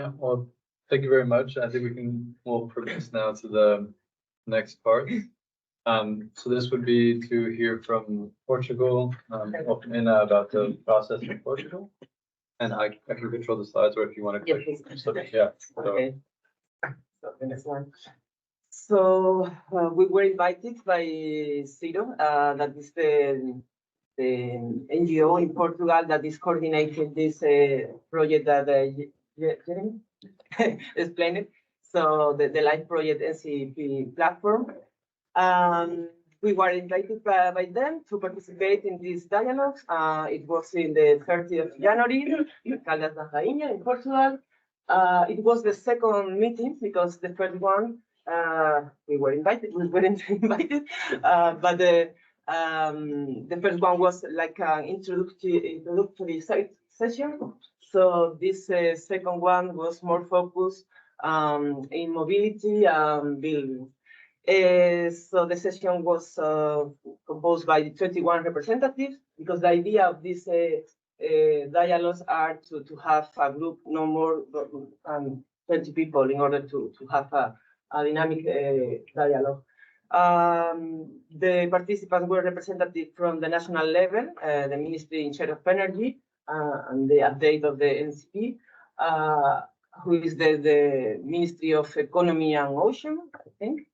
Yeah, well, thank you very much. I think we'll progress now to the next part. So this would be to hear from Portugal, about the process in Portugal. And I can control the slides, or if you want to click. Yeah. Okay. So the next one. So we were invited by CIRO, that is the NGO in Portugal that is coordinating this project that Jeremy explained. So the LIFE project NCP platform. We were invited by them to participate in this dialogue. It was in the 30th of January, Caldas da Rainha in Portugal. It was the second meeting because the first one we weren't invited, but the first one was like an introductory session. So this second one was more focused in mobility and building. So the session was composed by 21 representatives, because the idea of these dialogues are to have a group no more than 20 people in order to have a dynamic dialogue. The participants were representative from the national level, the Ministry in charge of Energy, and the update of the NCP, who is the Ministry of Economy and Ocean, I think.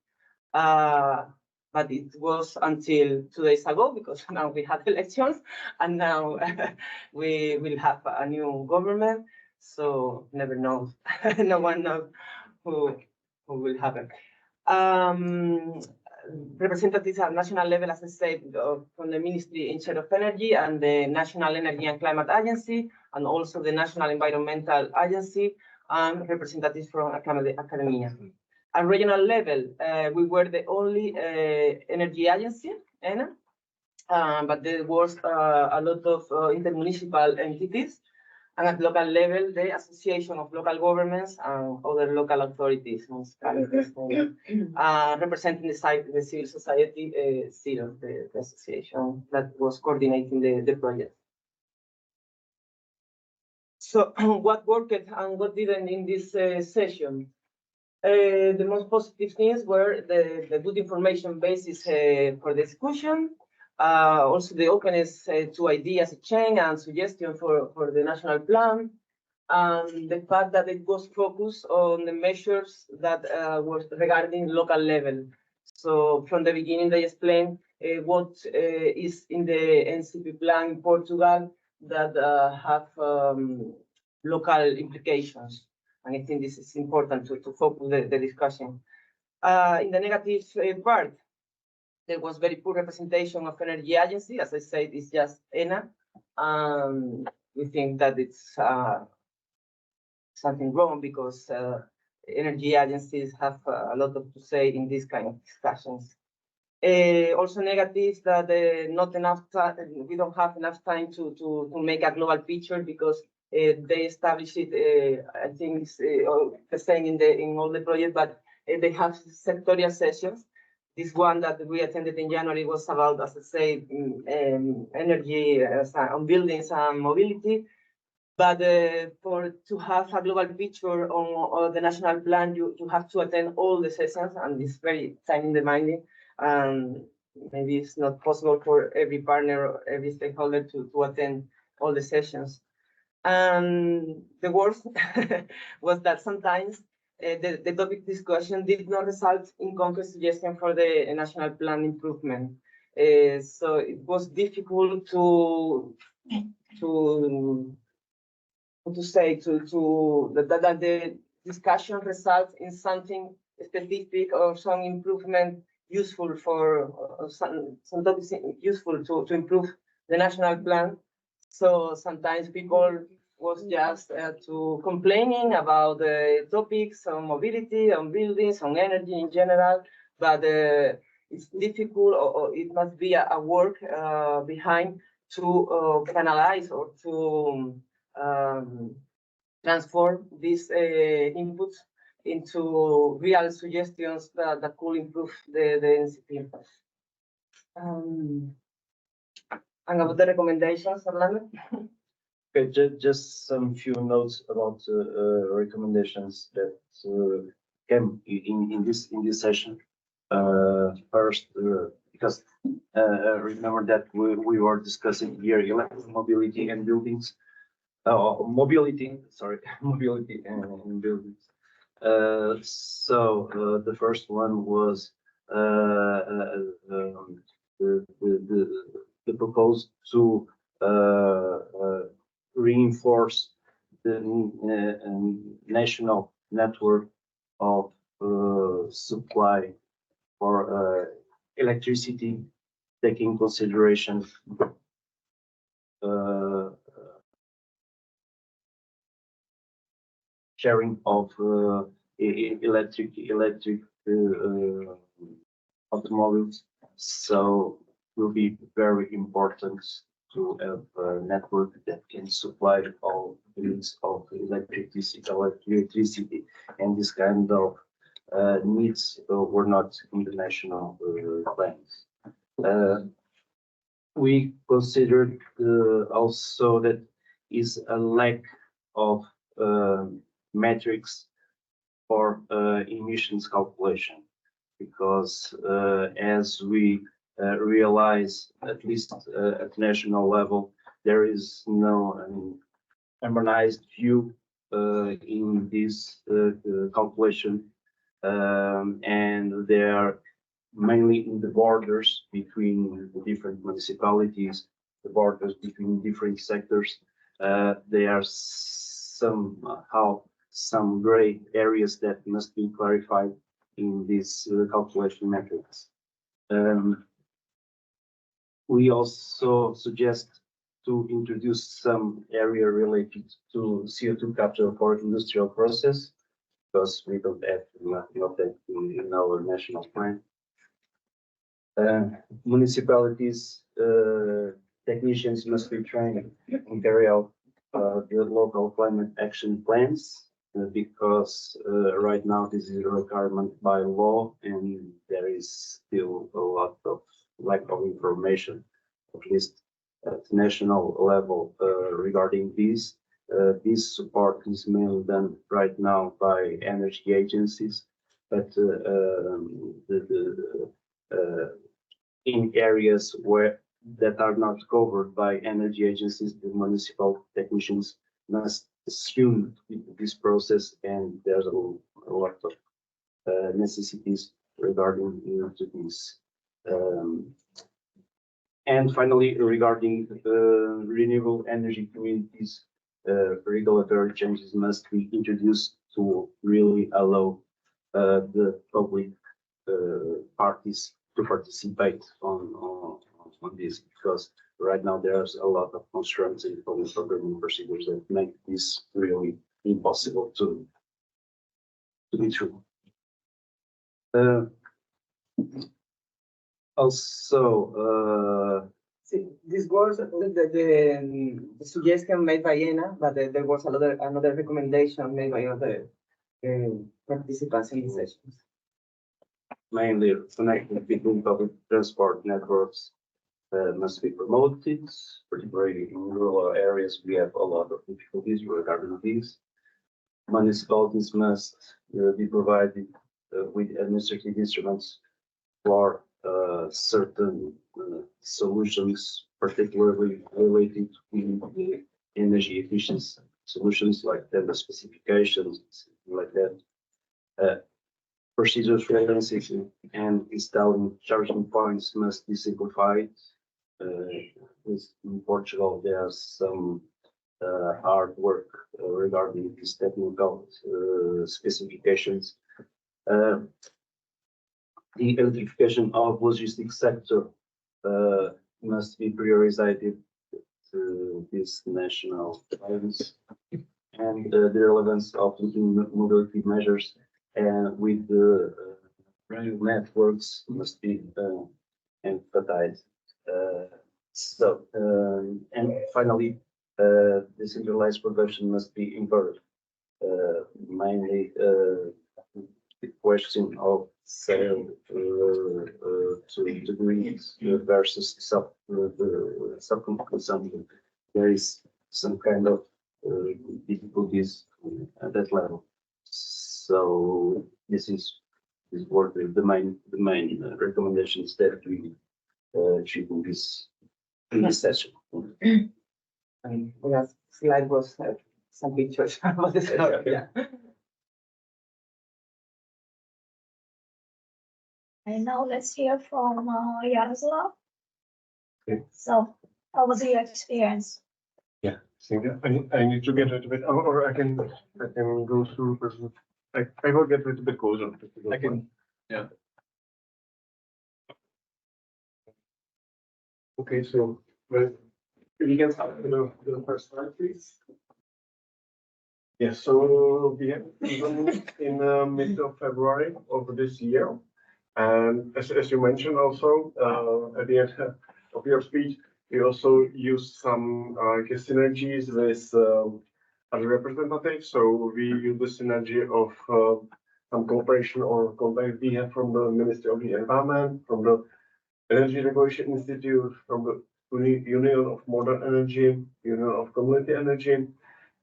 But it was until 2 days ago, because now we had elections, and now we will have a new government. So never knows. No one knows who will happen. Representatives at national level, as I said, from the Ministry in charge of Energy and the National Energy and Climate Agency, and also the National Environmental Agency, and representatives from academia. At regional level, we were the only energy agency, ENA, but there was a lot of intermunicipal entities, and at local level, the Association of Local Governments and other local authorities, representing the civil society, CIRO, the association that was coordinating the project. So what worked and what didn't in this session? The most positive things were the good information basis for the discussion, also the openness to ideas exchange and suggestions for the national plan, and the fact that it was focused on the measures that were regarding local level. So from the beginning, they explained what is in the NCP plan in Portugal that have local implications. And I think this is important to focus the discussion. In the negative part, there was very poor representation of energy agency. As I said, it's just ENA. We think that it's something wrong, because energy agencies have a lot to say in these kind of discussions. Also negative that not enough time, we don't have enough time to make a global picture, because they established it, I think it's the same in all the projects, but they have sectorial sessions. This one that we attended in January was about, as I say, energy on buildings and mobility. But to have a global picture on the national plan, you have to attend all the sessions, and it's very time demanding. Maybe it's not possible for every partner or every stakeholder to attend all the sessions. And the worst was that sometimes the topic discussion did not result in concrete suggestion for the national plan improvement. So it was difficult that the discussion results in something specific or some improvement useful for some topics useful to improve the national plan. So sometimes people was just to complaining about the topics on mobility, on buildings, on energy in general, but it's difficult, or it must be a work behind to analyze or to transform these inputs into real suggestions that could improve the NCP. And about the recommendations, Orlando? Okay, just some few notes about recommendations that came in this session. First, because remember that we were discussing here electric mobility and buildings. Mobility, sorry, mobility and buildings. So the first one was the proposed to reinforce the national network of supply for electricity, taking consideration sharing of electric automobiles. So will be very important to have a network that can supply all needs of electricity, and this kind of needs were not in the national plans. We considered also that is a lack of metrics for emissions calculation, because as we realize, at least at national level, there is no harmonized view in this calculation, and they are mainly in the borders between the different municipalities, the borders between different sectors. There are somehow some gray areas that must be clarified in these calculation methods. We also suggest to introduce some area related to CO2 capture for industrial process, because we don't have nothing of that in our national plan. Municipalities, technicians must be trained and carry out the local climate action plans, because right now this is a requirement by law, and there is still a lot of lack of information, at least at national level, regarding this. This support is mainly done right now by energy agencies, but in areas that are not covered by energy agencies, the municipal technicians must assume this process, and there's a lot of necessities regarding to this. And finally, regarding renewable energy communities, regulatory changes must be introduced to really allow the public parties to participate on this, because right now there's a lot of constraints in public programming procedures that make this really impossible to be true. Also, This was the suggestion made by ENA, but there was another recommendation made by other participants in the sessions. mainly connecting between public transport networks must be promoted, particularly in rural areas. We have a lot of difficulties regarding these. Municipalities must be provided with administrative instruments for certain solutions, particularly related to energy efficiency solutions like tender specifications, like that. Procedures for licensing and installing charging points must be simplified. In Portugal, there are some hard work regarding these technical specifications. The electrification of logistics sector must be prioritized to these national plans, and the relevance of mobility measures with the rail networks must be emphasized. And finally, decentralized production must be encouraged. Mainly the question of sale to the grid versus self-consumption. There is some kind of difficulties at that level. So this is what the main recommendations that we achieved in this session. I mean, the last slide was some pictures about the story, yeah. And now let's hear from Yaroslav. Okay. So, how was your experience? Yeah, think I need to get a little bit, or I can go through. I will get a little bit closer. I can, yeah. Okay, so well, if you can start with the first slide, please. Yes, so we have even in mid of February of this year, and as you mentioned also at the end of your speech, we also used some synergies with other representatives. So we use the synergy of some cooperation or contact we have from the Ministry of the Environment, from the Energy Regulation Institute, from the Union of Modern Energy, Union of Community Energy,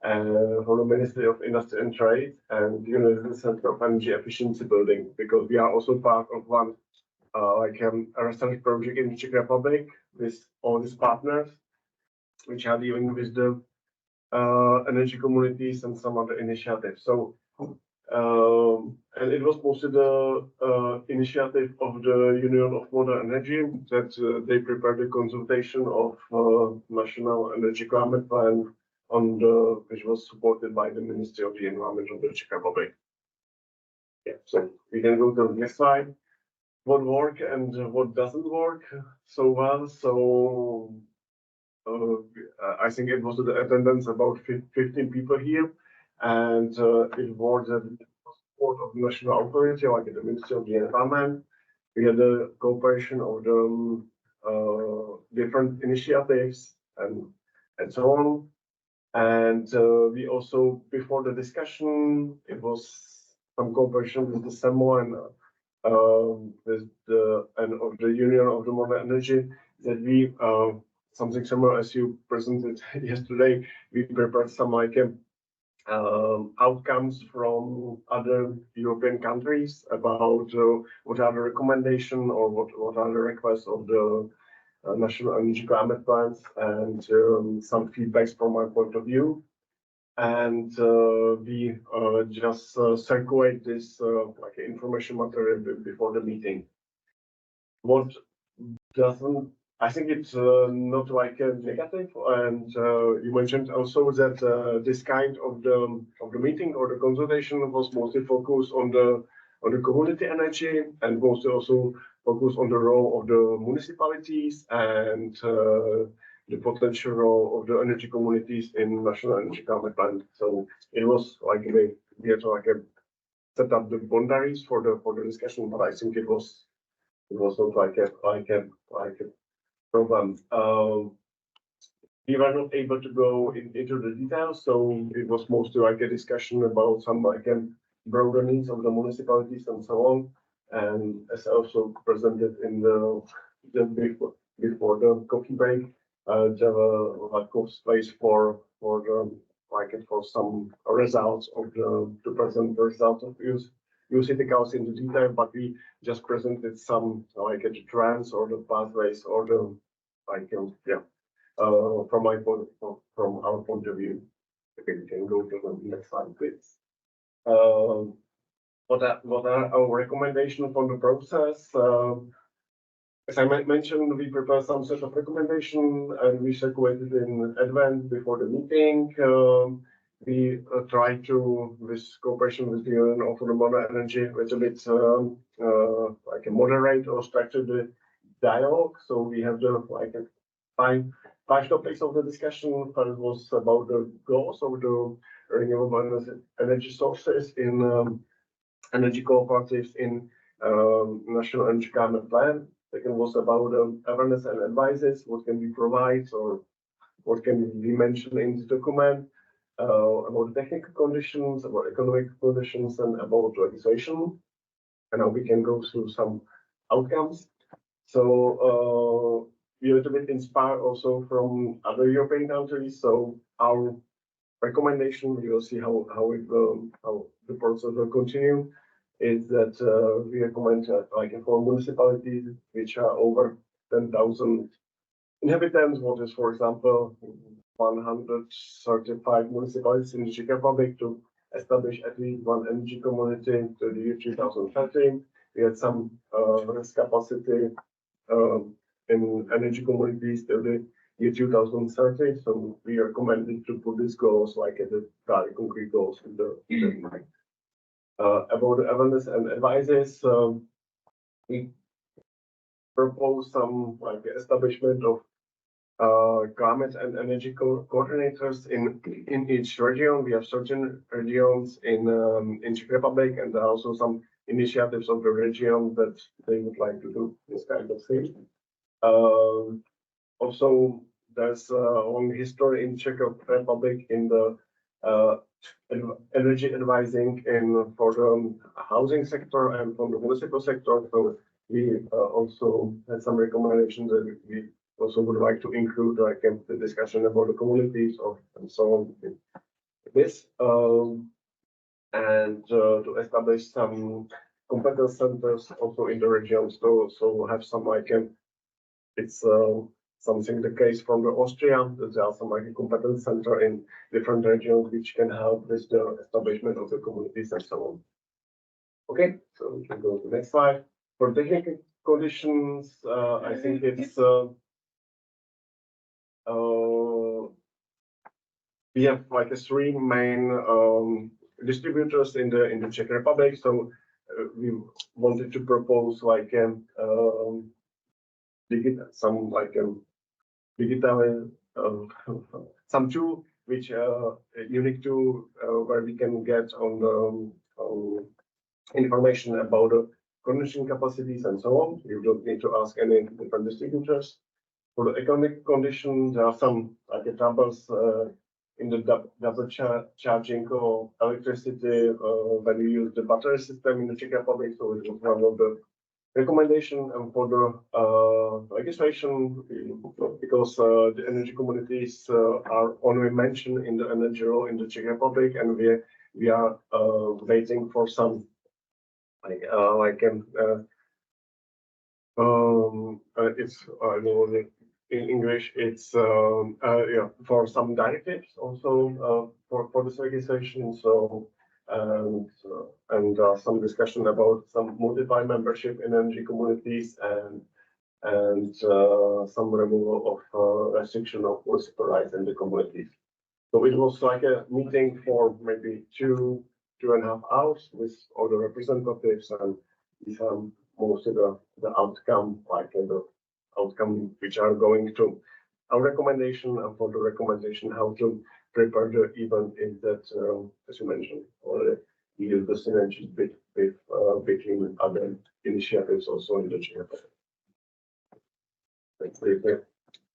from the Ministry of Industry and Trade, and University Center of Energy Efficiency Building, because we are also part of one a research project in the Czech Republic with all these partners, which are dealing with the energy communities and some other initiatives. So, and it was mostly the initiative of the Union of Modern Energy that they prepared the consultation of National Energy Climate Plan on which was supported by the Ministry of the Environment of the Czech Republic. Yeah, so we can go to the next slide. What works and what doesn't work so well. So I think it was the attendance about 15 people here, and it was the support of the national authority, like the Ministry of the Environment. We had the cooperation of the different initiatives and so on. And we also, before the discussion, it was some cooperation with the SEMMO and with the of the Union of the Modern Energy, that we something similar as you presented yesterday. We prepared some outcomes from other European countries about what are the recommendations or what are the requests of the National Energy Climate Plans, and some feedbacks from my point of view. And we just circulate this information material before the meeting. What doesn't, I think it's not negative, and you mentioned also that this kind of the meeting or the consultation was mostly focused on the community energy, and mostly also focused on the role of the municipalities and the potential role of the energy communities in National Energy Climate Plan. So it was we had to set up the boundaries for the discussion, but I think it was not a problem. We were not able to go into the details, so it was mostly a discussion about some broader needs of the municipalities and so on. And as also presented in the before the coffee break, there were lack of space for some results of to present the results of EUCityCalc in the detail, but we just presented some the trends or the pathways or the from our point of view. Okay, we can go to the next slide, please. What are our recommendations for the process? As I mentioned, we prepared some set of recommendations and we circulated in advance before the meeting. We try to, with cooperation with the Union of Modern Energy, a little bit moderate or structure the dialogue. So we have the five topics of the discussion. First was about the goals of the renewable energy sources in energy cooperatives in National Energy Climate Plan. Second was about awareness and advices, what can we provide or what can be mentioned in the document, about technical conditions, about economic conditions, and about legislation. And now we can go through some outcomes. So we a little bit inspired also from other European countries. So our recommendation, we will see how the process will continue, is that we recommend like for municipalities which are over 10,000 inhabitants, what is, for example, 135 municipalities in the Czech Republic, to establish at least one energy community to the year 2030. We had some risk capacity in energy communities till the year 2030. So we are recommended to put these goals like as a very concrete goals in the mind. About the awareness and advices, we propose some like establishment of climate and energy coordinators in each region. We have certain regions in Czech Republic, and there are also some initiatives of the region that they would like to do this kind of thing. Also, there's a long history in Czech Republic in the energy advising for the housing sector and from the municipal sector. So we also had some recommendations that we also would like to include, like the discussion about the communities and so on. This and to establish some competence centers also in the regions. So have some like it's something the case from the Austria, that there are some like a competence center in different regions which can help with the establishment of the communities and so on. Okay, so we can go to the next slide. For technical conditions, I think it's we have like a three main distributors in the Czech Republic. So we wanted to propose like digital some tool which unique to where we can get on information about the condition capacities and so on. You don't need to ask any different distributors. For the economic conditions, there are some like tables in the double charging of electricity when you use the battery system in the Czech Republic. So it was one of the recommendation. And for the legislation, because the energy communities are only mentioned in the energy law in the Czech Republic, and we are waiting for some it's in English, it's for some directives also for this legislation. So and some discussion about some modified membership in energy communities and some removal of restriction of municipal rights in the communities. So it was like a meeting for maybe 2.5 hours with all the representatives, and these are most of the outcome, like the outcome which are going to our recommendation. And for the recommendation how to prepare the event is that, as you mentioned, or use the synergies between other initiatives also in the Czech Republic. That's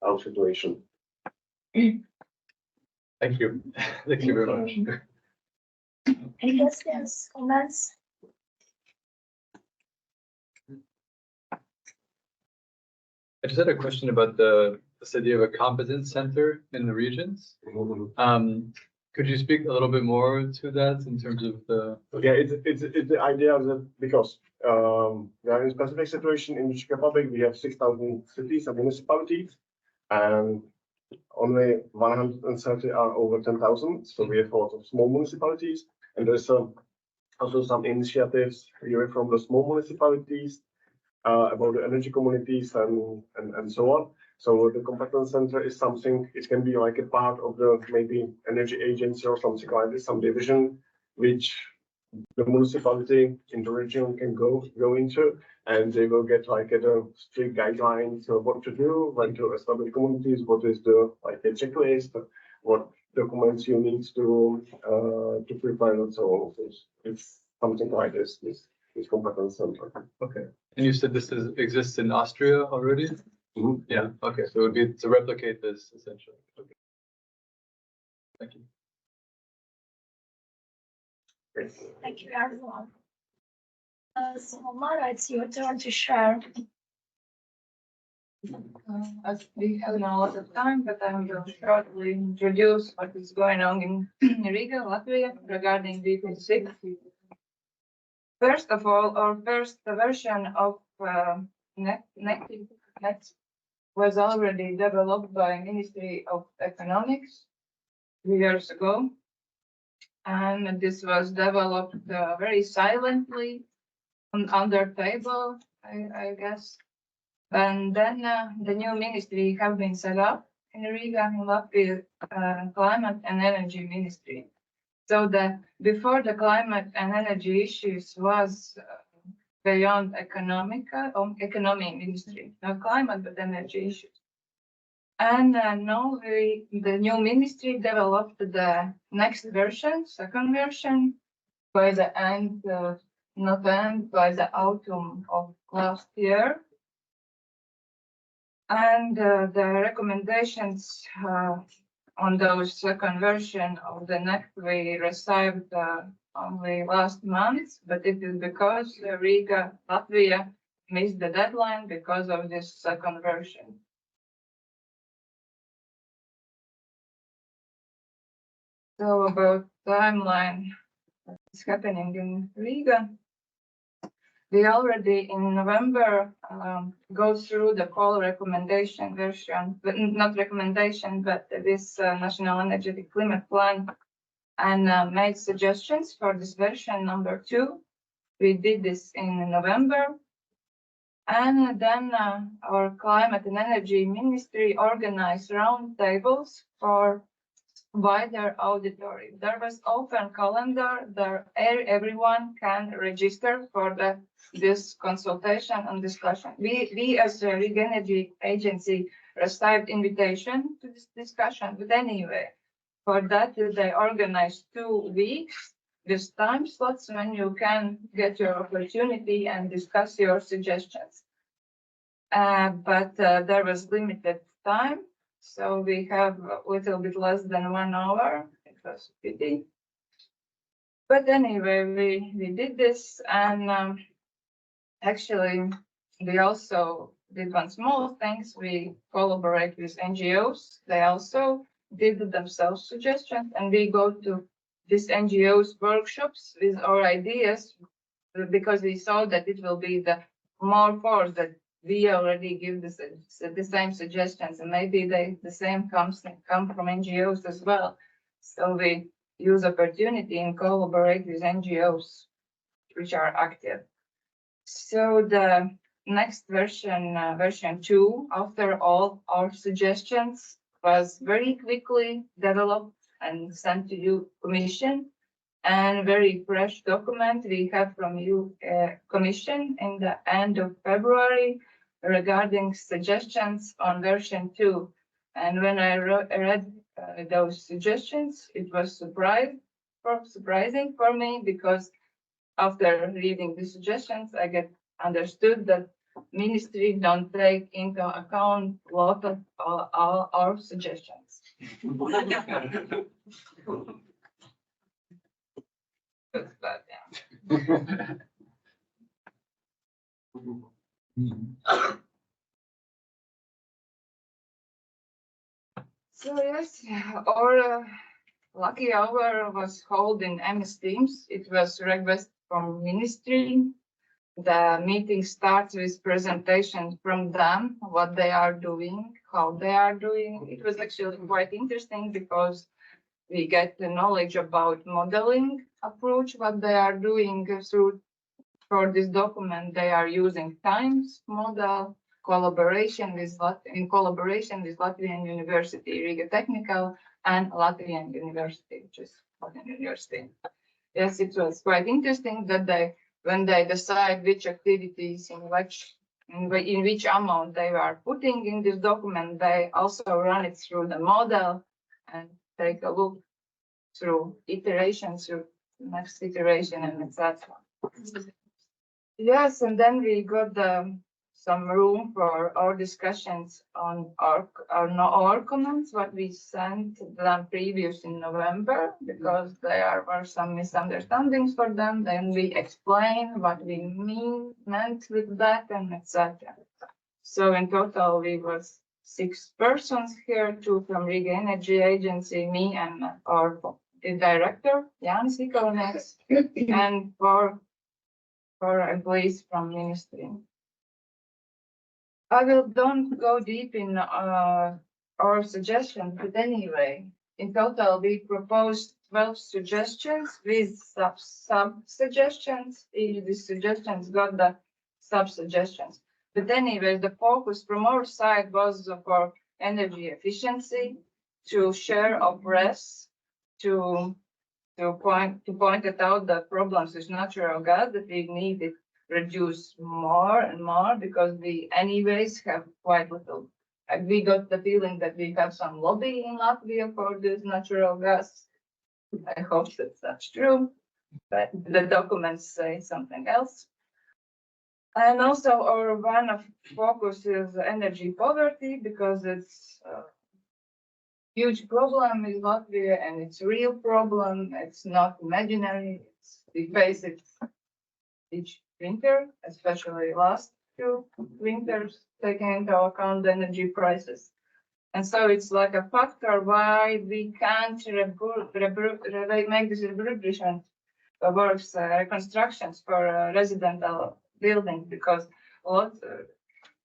our situation. Thank you. Thank you very much. Any questions, comments? I just had a question about this idea of a competence center in the regions. Could you speak a little bit more to that in terms of the? Yeah, it's the idea that because we are in a specific situation in the Czech Republic, we have 6,000 cities and municipalities, and only 130 are over 10,000. So we have a lot of small municipalities, and there's also some initiatives here from the small municipalities about the energy communities and so on. So the competence center is something, it can be like a part of the maybe energy agency or something like this, some division which the municipality in the region can go into, and they will get like a strict guidelines of what to do, when to establish communities, what is the like a checklist, what documents you need to prepare and so on. So it's something like this competence center. Okay. And you said this exists in Austria already? Mm-hmm. Yeah. Okay. So it would be to replicate this essentially. Okay. Thank you. Thank you, everyone. So Mara, it's your turn to share As we have not a lot of time, but I will shortly introduce what is going on in Riga, Latvia, regarding BP6. First of all, our first version of net was already developed by Ministry of Economics 2 years ago. And this was developed very silently under table, I guess. And then the new ministry have been set up in Riga, in Latvia, Climate and Energy Ministry. So that before the climate and energy issues was beyond economic ministry, not climate, but energy issues. And now the new ministry developed the next version, second version, by the end, not end, by the autumn of last year. And the recommendations on those second version of the next we received only last month, but it is because Riga, Latvia missed the deadline because of this second version. So about timeline, what's happening in Riga. We already in November go through the whole recommendation version, but not recommendation, but this National Energy Climate Plan, and made suggestions for this version number 2. We did this in November. And then our Climate and Energy Ministry organized roundtables for wider auditory. There was open calendar there, everyone can register for this consultation and discussion. We as the Riga Energy Agency received invitation to this discussion, but anyway, for that they organized 2 weeks with time slots when you can get your opportunity and discuss your suggestions. But there was limited time. So we have a little bit less than 1 hour. It was a pity. But anyway, we did this, and actually we also did one small thing. We collaborate with NGOs. They also did themselves suggestions, and we go to these NGOs workshops with our ideas because we saw that it will be the more force that we already give the same suggestions, and maybe the same come from NGOs as well. So we use opportunity and collaborate with NGOs which are active. So the next version, version 2, after all our suggestions, was very quickly developed and sent to you Commission. And very fresh document we have from you Commission in the end of February regarding suggestions on version 2. And when I read those suggestions, it was surprising for me, because after reading the suggestions, I get understood that ministry don't take into account a lot of all our suggestions. That's bad, yeah. So yes, our lucky hour was held in MS Teams. It was request from ministry. The meeting starts with presentation from them, what they are doing, how they are doing. It was actually quite interesting because we get the knowledge about modeling approach, what they are doing for this document. They are using TIMES model, in collaboration with Latvian University, Riga Technical, and Latvian University, which is Latvian University. Yes, it was quite interesting that when they decide which activities in which amount they are putting in this document, they also run it through the model and take a look through iterations, through the next iteration, and etc. Yes, and then we got some room for our discussions on our comments, what we sent them previous in November, because there were some misunderstandings for them. Then we explain what we meant with that, and etc. So in total, we was 6 persons here, 2 from Riga Energy Agency, me and our director, EUCiTCalc, and 4 employees from ministry. I will don't go deep in our suggestions, but anyway, in total, we proposed 12 suggestions with sub-suggestions. These suggestions got the sub-suggestions. But anyway, the focus from our side was for energy efficiency, to share of risks, to point it out the problems with natural gas that we need to reduce more and more because we anyways have quite little. We got the feeling that we have some lobby in Latvia for this natural gas. I hope that's true, but the documents say something else. And also our one of focus is energy poverty because it's a huge problem in Latvia and it's a real problem. It's not imaginary. We face it each winter, especially last 2 winters, taking into account the energy prices. And so it's like a factor why we can't make this refurbishment works, reconstructions for residential buildings because a lot of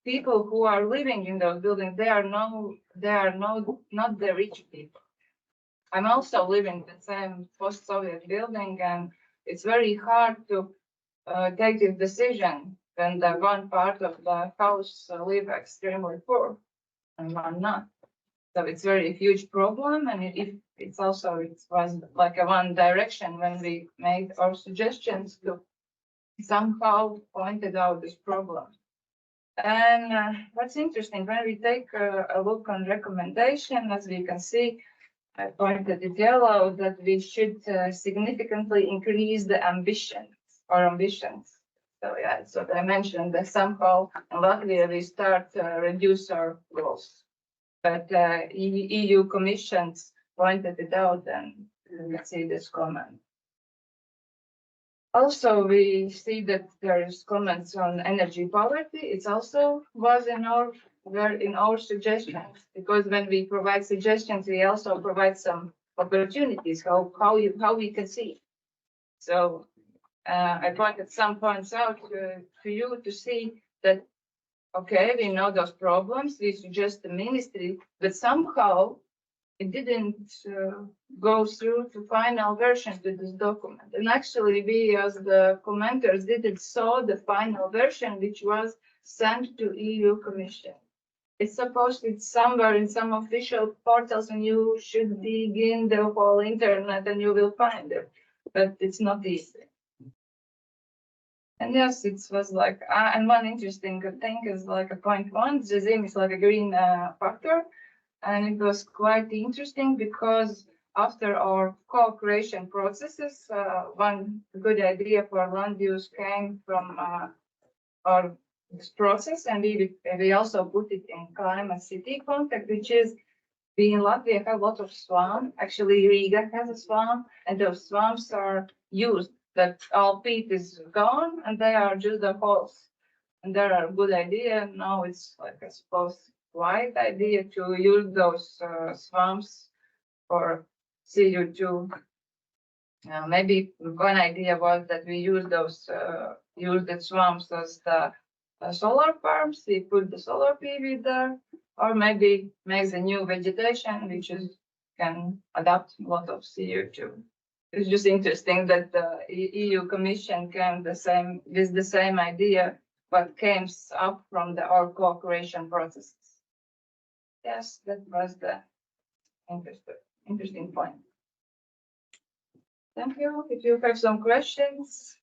people who are living in those buildings, they are not the rich people. I'm also living in the same post-Soviet building, and it's very hard to take this decision when the one part of the house live extremely poor and one not. So it's very huge problem, and it was like a one direction when we made our suggestions to somehow pointed out this problem. And what's interesting, when we take a look on recommendation, as we can see, I pointed it yellow that we should significantly increase the ambitions. So yeah, it's what I mentioned that somehow in Latvia we start reduce our goals. But EU Commissions pointed it out, and you can see this comment. Also, we see that there is comments on energy poverty. It also was in our suggestions, because when we provide suggestions, we also provide some opportunities how we can see. So I pointed some points out to you to see that okay, we know those problems. We suggest the ministry, but somehow it didn't go through to final version to this document. And actually, we as the commenters didn't saw the final version, which was sent to EU Commission. It's supposed it's somewhere in some official portals, and you should dig in the whole internet and you will find it, but it's not easy. And yes, it was like, and one interesting thing is like a point 1, the ZIM is like a green factor. And it was quite interesting because after our co-creation processes, one good idea for land use came from this process, and we also put it in climate city context, which is we in Latvia have a lot of swamp. Actually, Riga has a swamp, and those swamps are used. That all peat is gone, and they are just the holes. And there are good idea. Now it's like I suppose right idea to use those swamps for CO2. Maybe one idea was that we use those use the swamps as the solar farms. We put the solar PV there, or maybe make a new vegetation which can adapt a lot of CO2. It's just interesting that the EU Commission came with the same idea, but came up from our co-creation processes. Yes, that was the interesting point. Thank you. If you have some questions.